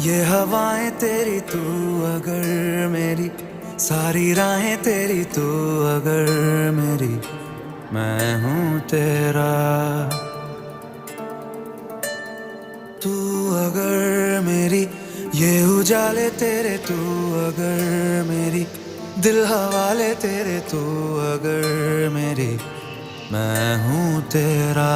ये हवाएं तेरी तू अगर मेरी, सारी राहें तेरी तू अगर मेरी, मैं हूँ तेरा। तू अगर मेरी, ये उजाले तेरे तू अगर मेरी, दिल हवाले तेरे तू अगर मेरी, मैं हूँ तेरा।